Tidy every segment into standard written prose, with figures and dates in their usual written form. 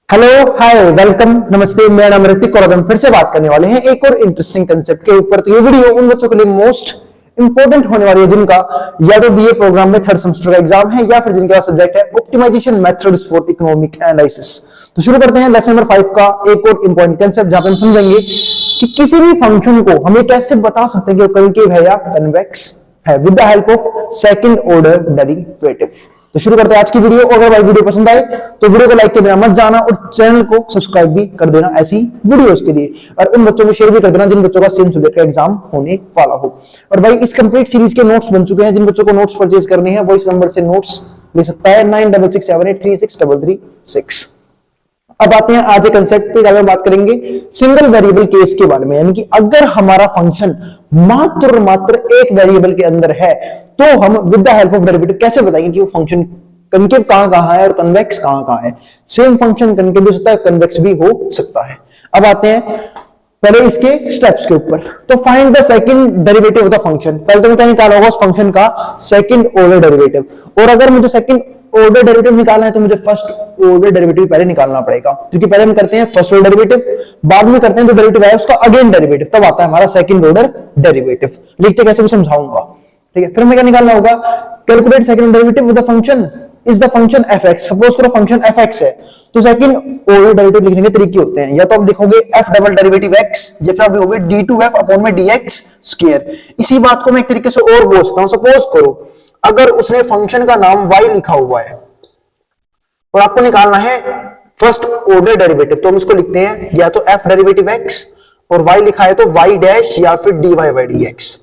Hello, हाय, welcome, नमस्ते। मेरा नाम ऋतिक और हम फिर से बात करने वाले हैं एक और इंटरेस्टिंग कंसेप्ट के ऊपर। तो ये वीडियो उन बच्चों के लिए मोस्ट इंपॉर्टेंट होने वाली है जिनका या तो बीए प्रोग्राम में थर्ड सेमेस्टर का एग्जाम है या फिर जिनके पास सब्जेक्ट है optimization methods for economic analysis. तो शुरू करते हैं लेसन नंबर 5 का एक और इंपॉर्टेंट कंसेप्ट जहां पे हम समझेंगे कि किसी भी फंक्शन को हम कैसे बता सकते हैं कि वो कनकेव है या कन्वेक्स है with the help of second order derivative. तो शुरू करते हैं आज की वीडियो। अगर भाई वीडियो पसंद आए तो वीडियो को लाइक के बिना मत जाना और चैनल को सब्सक्राइब भी कर देना ऐसी वीडियोस के लिए, और उन बच्चों को शेयर भी कर देना जिन बच्चों का सेम सब्जेक्ट का एग्जाम होने वाला हो। और भाई इस कंप्लीट सीरीज के नोट्स बन चुके हैं, जिन बच्चों को नोट्स परचेज करने हैं वो इस नंबर से नोट्स ले सकता है 9667836336। अब आते हैं आज के कंसेप्ट पे, जहां बात करेंगे सिंगल वेरिएबल केस के बारे में। यानी कि अगर हमारा फंक्शन मात्र और मात्र एक वेरिएबल के अंदर है तो हम with the help of derivative कैसे बताएंगे कि वो फंक्शन कनकेव कहां है और कन्वेक्स कहां है। सेम फंक्शन कनकेव भी हो सकता है, कन्वेक्स भी हो सकता है। अब आते हैं पहले इसके स्टेप्स के ऊपर। तो find the second derivative of the function. पहले तो मैं क्या निकाला होगा उस फंक्शन का सेकंड ऑर्डर डेरिवेटिव, और अगर मुझे सेकंड ऑर्डर डेरिवेटिव निकालना है तो मुझे फर्स्ट ऑर्डर डेरिवेटिव पहले निकालना पड़ेगा, क्योंकि पहले हम करते हैं फर्स्ट ऑर्डर डेरिवेटिव, बाद में करते हैं जो डेरिवेटिव है उसका अगेन डेरिवेटिव, तब आता है हमारा सेकंड ऑर्डर डेरिवेटिव। लिखते कैसे भी समझाऊंगा, ठीक है। फिर हमें क्या निकालना होगा, calculate second derivative with the function is the function fx। Suppose करो फंक्शन fx है तो सेकंड ऑर्डर डेरिवेटिव लिखने के तरीके होते हैं, या तो आप लिखोगे f डबल डेरिवेटिव x या फिर आप लिखोगे d2f अपॉन में dx स्क्वायर। इसी बात को मैं एक तरीके से और बोल सकता हूं, सपोज करो अगर उसने फंक्शन का नाम y लिखा हुआ है और आपको निकालना है फर्स्ट ऑर्डर डेरिवेटिव, तो हम इसको लिखते हैं या तो f डेरिवेटिव x और y लिखा है तो y डैश या फिर dy बाई dx,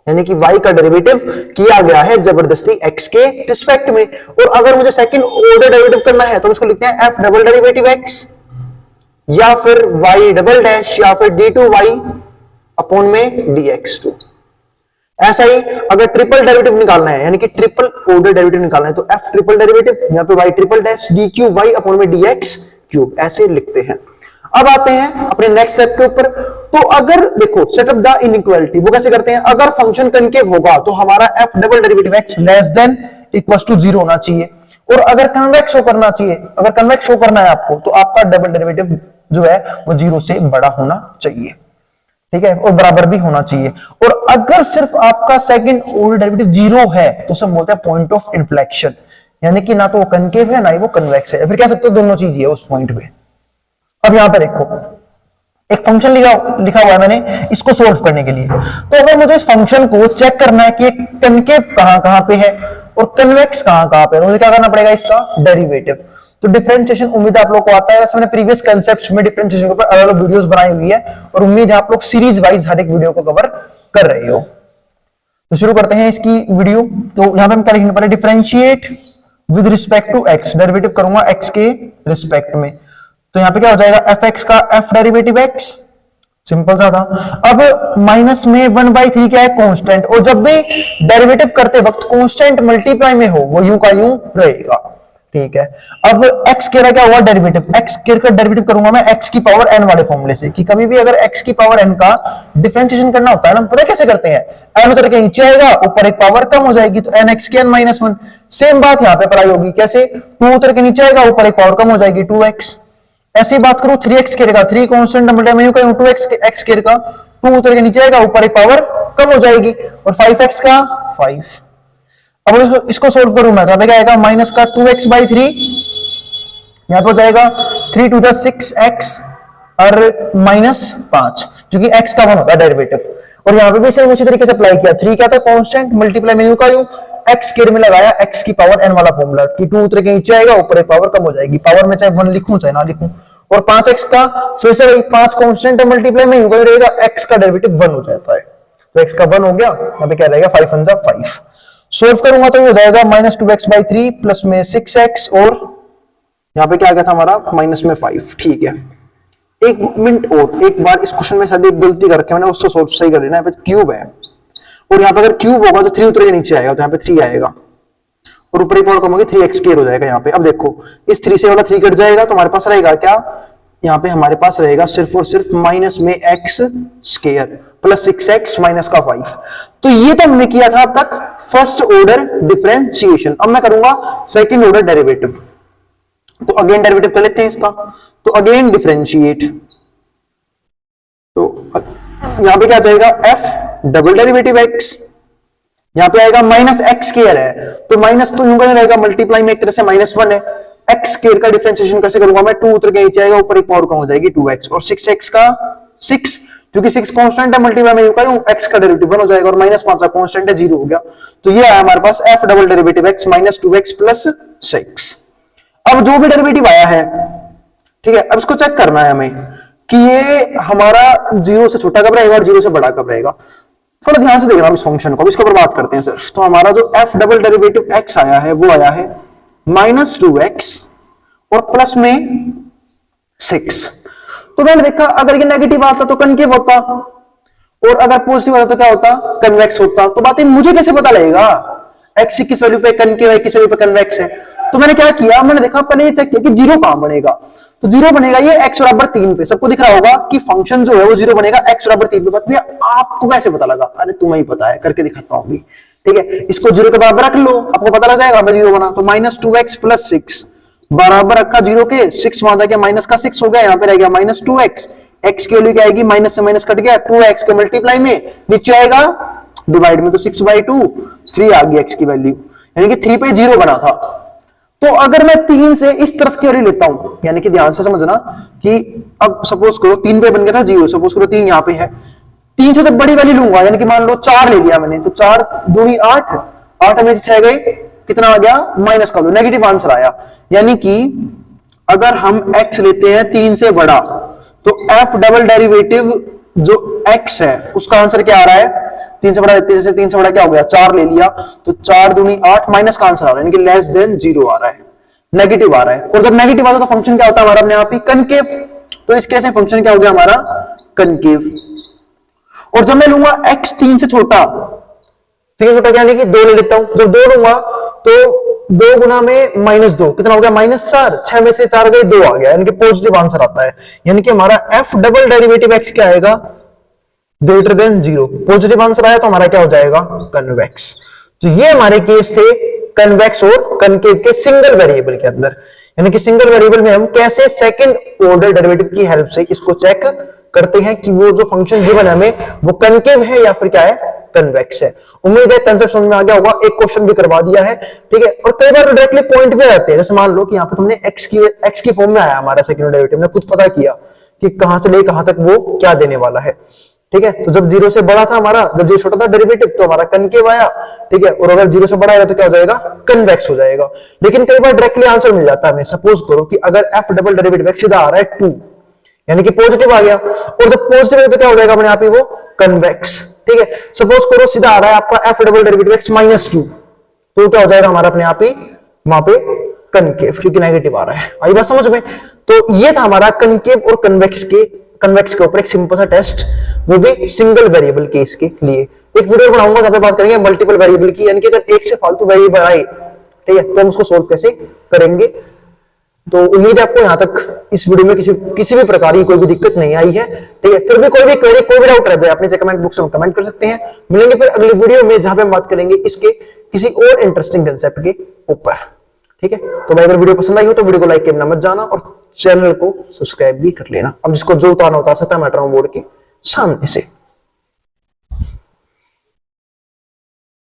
यानी कि y का डेरिवेटिव किया गया है जबरदस्ती x के रिस्पेक्ट में। और अगर मुझे सेकंड ऑर्डर डेरिवेटिव करना है तो हम इसको लिखते हैं f डबल डेरिवेटिव x या फिर y डबल डैश या फिर d2y अपॉन में dx2। ऐसा ही अगर ट्रिपल डेरिवेटिव निकालना है, यानी कि ट्रिपल ऑर्डर डेरिवेटिव निकालना है, तो f ट्रिपल डेरिवेटिव यहाँ पे y triple dash d cube y upon में dx क्यूब, ऐसे लिखते हैं। अब आते हैं अपने नेक्स्ट स्टेप के ऊपर। तो अगर देखो सेटअप द इनइक्वालिटी, वो कैसे करते हैं, अगर फंक्शन कनकेव होगा तो हमारा f double derivative x less than equal to 0 होना चाहिए, और अगर कन्वेक्स शो करना चाहिए, अगर कन्वेक्स शो करना है आपको तो आपका डबल डेरिवेटिव जो है वो 0 से बड़ा होना चाहिए, ठीक है, और बराबर भी होना चाहिए। और अगर सिर्फ आपका सेकंड ऑर्डर डेरिवेटिव 0 है तो उसे बोलते हैं पॉइंट ऑफ इन्फ्लेक्शन, यानी कि ना तो वो कनकेव है ना ही वो कन्वेक्स है, फिर कह सकते हो दोनों चीज है उस पॉइंट पे। अब यहां पे देखो एक फंक्शन लिखा हुआ है मैंने इसको सोल्व करने के लिए। तो अगर मुझे इस फंक्शन को चेक करना है कि कनकेव कहां पे है और कन्वेक्स कहां पे है, तो मुझे क्या करना पड़ेगा, इसका डेरिवेटिव। तो डिफरेंशिएशन उम्मीद आप लोग को आता है, वैसे मैंने प्रीवियस कांसेप्ट्स में डिफरेंशिएशन के ऊपर अलग अलग वीडियोस बनाई हुई है और उम्मीद है आप लोग सीरीज वाइज हर एक वीडियो को कवर कर रहे हो। तो शुरू करते हैं इसकी वीडियो। तो यहां पे हम क्या लिखेंगे, पहले differentiate with respect to x, derivative करूंगा x के रिस्पेक्ट में, तो यहां पे क्या हो जाएगा fx का f डेरिवेटिव x, सिंपल सा था। अब माइनस में 1/3 क्या है, कांस्टेंट, और जब भी डेरिवेटिव करते वक्त कांस्टेंट मल्टीप्लाई में हो वो यूं का यूं रहेगा, ठीक है। अब x स्क्वायर क्या हुआ, डेरिवेटिव, x स्क्वायर का डेरिवेटिव करूंगा मैं x की पावर n वाले फॉर्मूले से, कि कभी भी अगर x की पावर n का डिफरेंशिएशन करना होता है ना, पता है कैसे करते हैं, n उतर के नीचे आएगा, ऊपर एक पावर कम हो जाएगी तो nx की n माइनस 1। सेम बात यहां पे अप्लाई होगी, कैसे, 2 उतर के नीचे आएगा, ऊपर एक पावर कम हो जाएगी 2x। ऐसी बात करूं 3x स्क्वायर का, 3 कांस्टेंट मल्टीप्लाई में 2x x स्क्वायर का, 2 उतर के नीचे आएगा, ऊपर एक पावर कम हो जाएगी, और 5x का 5। अब इसको सोल्व करूं मैं, क्या आएगा, माइनस का 2x बाई 3, यहां पे हो जाएगा 3 टू द 6x और माइनस 5, क्योंकि x का 1 होता है डेरिवेटिव। और यहां पे भी सेम उसी तरीके से अप्लाई किया, 3 क्या था, कांस्टेंट मल्टीप्लाई में यूं का यूं, x स्क्वायर में लगाया x की पावर n वाला फॉर्मूला, कि 2 उतर के नीचे आएगा, ऊपर एक पावर कम हो जाएगी, पावर में चाहे 1 लिखूं चाहे ना लिखूं, और 5x का फिर से वही 5 कांस्टेंट मल्टीप्लाई में यूं का रहेगा, x का डेरिवेटिव 1 हो जाता है, तो x का 1 हो गया, यहां पे क्या रहेगा 5 1 जा 5। सोल्व करूंगा तो ये हो जाएगा माइनस 2x बाई 3 प्लस में 6x, और यहां पे क्या आ गया था हमारा माइनस में 5, ठीक है। एक मिनट और, एक बार इस क्वेश्चन में शायद एक गलती करके मैंने उसको सोल्व सही कर लेना है, क्यूब है और यहाँ पे अगर क्यूब होगा तो 3 उतर के नीचे आएगा, तो यहाँ पे 3 आएगा और ऊपर एक पावर कम होगी, 3x स्क्वायर हो जाएगा यहाँ पे। अब देखो इस 3 से वाला 3 कट जाएगा तो हमारे पास रहेगा क्या, यहाँ पे हमारे पास रहेगा सिर्फ और सिर्फ माइनस में x square plus 6x minus का 5। तो ये तो हमने किया था अब तक फर्स्ट ऑर्डर डिफरेंशिएशन। अब मैं करूंगा सेकंड ऑर्डर डेरिवेटिव। तो अगेन डेरिवेटिव कर लेते हैं इसका। तो अगेन डिफरेंशिएट, तो यहां पे क्या जाएगा एफ डबल डेरिवेटिव एक्स, यहां पे आएगा माइनस एक्स स्क्वायर है, तो माइनस तो यूं रहेगा मल्टीप्लाई में एक तरह से -1 है, एक्स स्क्वायर का डिफरेंशिएशन कैसे करूंगा मैं, 2 उतर के नीचे आएगा, ऊपर एक पावर कम हो जाएगी 2x, और 6x का 6, क्योंकि 6 कांस्टेंट है, मल्टीप्लाई में यूं करूं x का डेरिवेटिव 1 हो जाएगा, और -5 का कांस्टेंट है 0 हो गया, तो ये आया हमारे पास f double derivative x minus 2x plus 6। अब जो भी डेरिवेटिव आया है, ठीक है, अब इसको चेक करना है हमें कि ये हमारा 0 से छोटा कब रहेगा और 0 से बड़ा कब रहेगा। थोड़ा ध्यान से देखना इस फंक्शन को, इसके ऊपर बात करते हैं सिर्फ। तो हमारा जो f डबल डेरिवेटिव x आया है वो आया है -2x और प्लस में 6। तो मैंने देखा अगर ये नेगेटिव आता तो कनकेव होता, और अगर पॉजिटिव आता तो क्या होता, कन्वेक्स होता। तो बात है मुझे कैसे पता लगेगा x किस वैल्यू पे कनकेव है, किस वैल्यू पे कन्वेक्स है। तो मैंने क्या किया, मैंने देखा पहले ये चेक किया कि 0 कहां बनेगा, तो 0 बनेगा ये x बराबर 3 पे। सबको दिख रहा होगा कि फंक्शन जो है वो 0 बनेगा x बराबर 3 पे। बात भैया आपको कैसे पता लगा, अरे तुम्हें ही पता है, करके दिखाता हूं। ठीक है, इसको 0 के बराबर रख लो, आपको पता लग जाएगा। 0 बना तो -2x प्लस 6 बराबर रखा 0 के, 6 वहां जाके माइनस का 6 हो गया, यहाँ पे रह गया -2x, x की वैल्यू क्या आएगी, माइनस से माइनस कट गया, 2x के मल्टीप्लाई में नीचे आएगा डिवाइड में, तो 6/2 3 आ गई x की वैल्यू, यानी कि 3 पे 0 बना था। तो अगर मैं 3 से इस तरफ की वैल्यू लेता हूं, यानी कि ध्यान से समझना कि अब सपोज करो 3 पे बन गया था 0, सपोज करो 3 यहां पे है, 3 से जब बड़ी वैल्यू लूंगा, यानी कि मान लो 4 ले लिया मैंने, तो 4 दूनी 8, 8 में से 6 गए, कितना आ गया, माइनस कर दो, नेगेटिव आंसर आया। यानी कि अगर हम x लेते हैं 3 से बड़ा, तो f डबल डेरिवेटिव जो x है उसका आंसर क्या आ रहा है, 3 से बड़ा लेते हैं, जैसे 3 से बड़ा क्या हो गया, 4 ले लिया, तो 4 दूनी 8 माइनस का आंसर आ रहा है, यानी कि लेस देन 0 आ रहा है, नेगेटिव आ रहा है। और जब नेगेटिव आता है तो फंक्शन क्या होता है हमारा अपने आप ही कनकेव। तो इस केस में फंक्शन क्या हो गया हमारा, कनकेव। और जब मैं लूंगा x 3 से छोटा, 3 से छोटा यानी कि 2 ले लेता हूं, जब 2 लूंगा तो 2 गुना में -2 कितना हो गया, -4, 6 में से 4 गए 2 आ गया, यानी कि पॉजिटिव आंसर आता है। यानी कि हमारा f डबल डेरिवेटिव x क्या आएगा, ग्रेटर देन 0। पॉजिटिव आंसर आया तो हमारा क्या हो जाएगा, कन्वेक्स। तो ये हमारे केस थे कन्वेक्स और कनकेव के सिंगल वेरिएबल के अंदर, यानी कि सिंगल वेरिएबल में हम कैसे सेकंड ऑर्डर डेरिवेटिव की हेल्प से इसको चेक करते हैं कि वो जो फंक्शन गिवन है हमें वो कनकेव है या फिर क्या है, कन्वेक्स है। उम्मीद है कंसेप्ट समझ में आ गया होगा, एक क्वेश्चन भी करवा दिया है, ठीक है। और कई बार डायरेक्टली पॉइंट पे आते हैं, जैसे मान लो कि यहाँ पे तुमने x की फॉर्म में आया हमारा सेकंड डेरिवेटिव, ने खुद पता किया कि कहां से ले कहां तक वो क्या देने वाला है, ठीक है। तो जब 0 से बड़ा था हमारा, जब 0 छोटा था डेरिवेटिव, तो हमारा कनकेव आया, ठीक है। और अगर 0 से बड़ा आया तो क्या हो जाएगा, कन्वेक्स हो जाएगा। लेकिन कई बार डायरेक्टली आंसर मिल जाता है हमें। सपोज करो कि अगर f डबल डेरिवेटिव x सीधा आ रहा है 2, यानी कि पॉजिटिव आ गया, और जब पॉजिटिव है तो क्या हो जाएगा अपने आप ही वो कन्वेक्स, ठीक है। सपोज करो सीधा आ रहा है आपका f डबल डेरिवेटिव x -2, तो क्या हो जाएगा हमारा अपने आप ही वहां पे कनकेव, क्योंकि नेगेटिव आ रहा है। आई बात समझ में। तो ये था हमारा कनकेव और कन्वेक्स के ऊपर एक सिंपल सा टेस्ट, वो भी सिंगल वेरिएबल केस के लिए। एक वीडियो बनाऊंगा जहां पे बात करेंगे मल्टीपल वेरिएबल की, यानी कि अगर एक से फालतू वेरिएबल आए, ठीक है, तो हम उसको सोल्व कैसे करेंगे। तो उम्मीद है आपको यहां तक इस वीडियो में किसी भी प्रकार की कोई भी दिक्कत नहीं आई है, ठीक है। फिर भी कोई भी क्वेरी, कोई भी डाउट रह जाए, अपने कमेंट बॉक्स में कमेंट कर सकते हैं। मिलेंगे फिर अगली वीडियो में जहां पे हम बात करेंगे इसके किसी और इंटरेस्टिंग कंसेप्ट के ऊपर, ठीक है। तो भाई अगर वीडियो पसंद आई हो तो वीडियो को लाइक करना मत जाना, और चैनल को सब्सक्राइब भी कर लेना। अब जिसको जो उतारना उतार सकता है, मैं बोर्ड के सामने से।